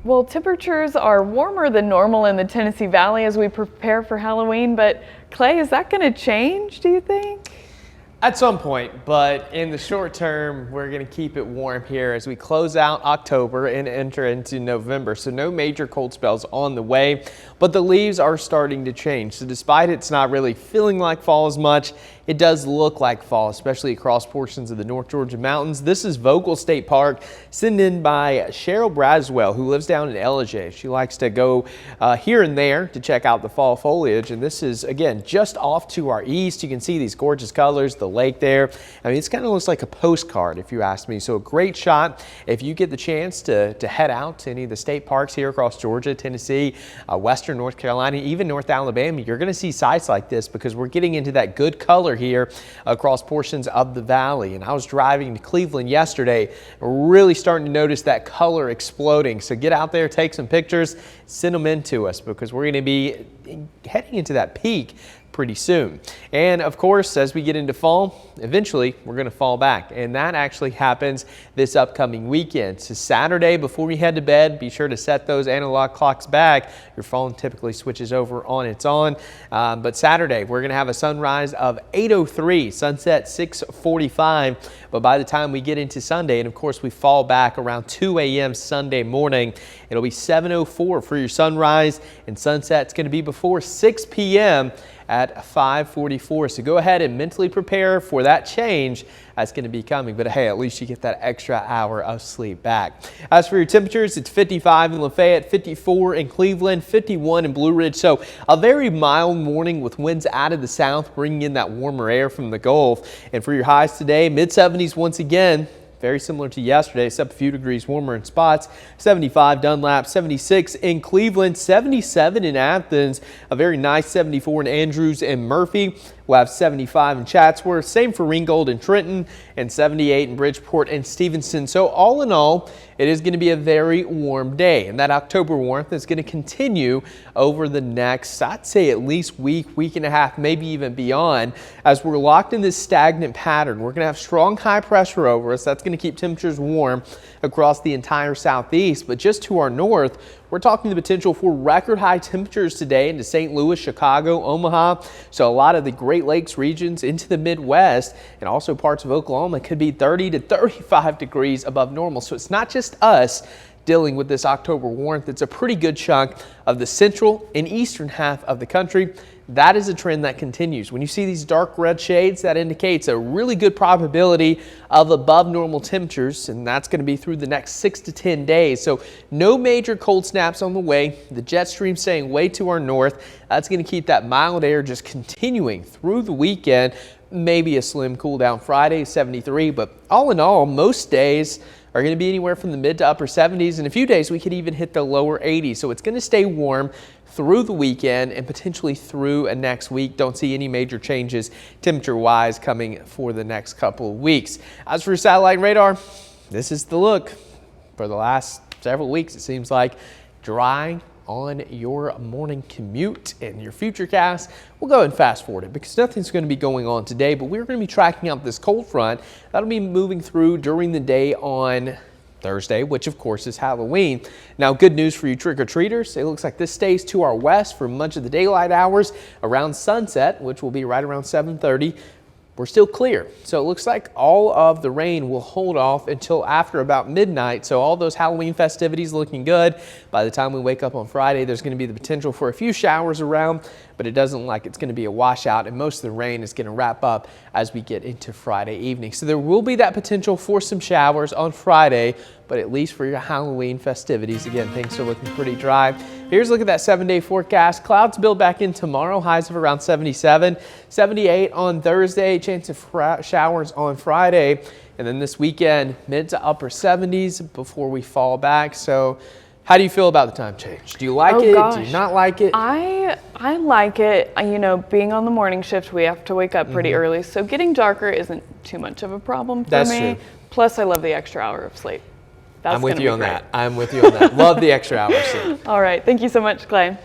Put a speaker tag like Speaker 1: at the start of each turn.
Speaker 1: Well, temperatures are warmer than normal in the Tennessee Valley as we prepare for Halloween, but Clay, is that going to change, do you think?
Speaker 2: At some point, but in the short term, we're going to keep it warm here as we close out October and enter into November. So no major cold spells on the way, but the leaves are starting to change. So despite it's not really feeling like fall as much, it does look like fall, especially across portions of the North Georgia mountains. This is Vogel State Park, sent in by Cheryl Braswell, who lives down in Ellijay. She likes to go here and there to check out the fall foliage. And this is, again, just off to our east. You can see these gorgeous colors, the lake there. I mean, it's kind of looks like a postcard, if you ask me. So a great shot if you get the chance to head out to any of the state parks here across Georgia, Tennessee, western North Carolina, even North Alabama. You're going to see sights like this because we're getting into that good color here across portions of the valley. And I was driving to Cleveland yesterday, really starting to notice that color exploding. So get out there, take some pictures, send them in to us because we're going to be heading into that peak pretty soon. And of course, as we get into fall, eventually we're going to fall back, and that actually happens this upcoming weekend. So Saturday, before we head to bed, be sure to set those analog clocks back. Your phone typically switches over on its own, but Saturday we're going to have a sunrise of 8:03, sunset 6:45. But by the time we get into Sunday, and of course we fall back around 2 a.m. Sunday morning, it'll be 7:04 for your sunrise, and sunset's going to be before 6 p.m. at 5:44. So go ahead and mentally prepare for that change that's going to be coming. But hey, at least you get that extra hour of sleep back. As for your temperatures, it's 55 in Lafayette, 54 in Cleveland, 51 in Blue Ridge. So a very mild morning with winds out of the south, bringing in that warmer air from the Gulf. And for your highs today, mid-70s once again. Very similar to yesterday, except a few degrees warmer in spots. 75 Dunlap, 76 in Cleveland, 77 in Athens, a very nice 74 in Andrews and Murphy. We'll have 75 in Chatsworth, same for Ringgold and Trenton, and 78 in Bridgeport and Stevenson. So all in all, it is going to be a very warm day, and that October warmth is going to continue over the next, I'd say at least week and a half, maybe even beyond, as we're locked in this stagnant pattern. We're going to have strong high pressure over us. That's going to keep temperatures warm across the entire southeast, but just to our north, we're talking the potential for record high temperatures today into St. Louis, Chicago, Omaha. So a lot of the Great Lakes regions into the Midwest and also parts of Oklahoma could be 30 to 35 degrees above normal. So it's not just us dealing with this October warmth. It's a pretty good chunk of the central and eastern half of the country. That is a trend that continues. When you see these dark red shades, that indicates a really good probability of above normal temperatures, and that's going to be through the next 6 to 10 days. So no major cold snaps on the way. The jet stream staying way to our north. That's going to keep that mild air just continuing through the weekend. Maybe a slim cool down Friday, 73, but all in all, most days are going to be anywhere from the mid to upper 70s. In a few days, we could even hit the lower 80s. So it's going to stay warm through the weekend and potentially through next week. Don't see any major changes temperature-wise coming for the next couple of weeks. As for satellite radar, this is the look. For the last several weeks, it seems like dry on your morning commute and your futurecast. We'll go and fast forward it because nothing's going to be going on today, but we're going to be tracking out this cold front that'll be moving through during the day on Thursday, which of course is Halloween. Now, good news for you trick-or-treaters. It looks like this stays to our west for much of the daylight hours around sunset, which will be right around 7:30. We're still clear. So it looks like all of the rain will hold off until after about midnight. So all those Halloween festivities looking good. By the time we wake up on Friday, there's going to be the potential for a few showers around, but it doesn't look like it's going to be a washout, and most of the rain is going to wrap up as we get into Friday evening. So there will be that potential for some showers on Friday, but at least for your Halloween festivities, again, things are looking pretty dry. Here's a look at that 7-day forecast. Clouds build back in tomorrow, highs of around 77, 78 on Thursday, chance of showers on Friday, and then this weekend, mid to upper 70s before we fall back. So how do you feel about the time change? Do you like it?
Speaker 1: Gosh.
Speaker 2: Do you not like it?
Speaker 1: I like it. You know, being on the morning shift, we have to wake up pretty early, so getting darker isn't too much of a problem for
Speaker 2: That's
Speaker 1: me.
Speaker 2: true.
Speaker 1: Plus, I love the extra hour of sleep.
Speaker 2: I'm with you on that. I'm with you on that. Love the extra hour sleep.
Speaker 1: All right. Thank you so much, Clay.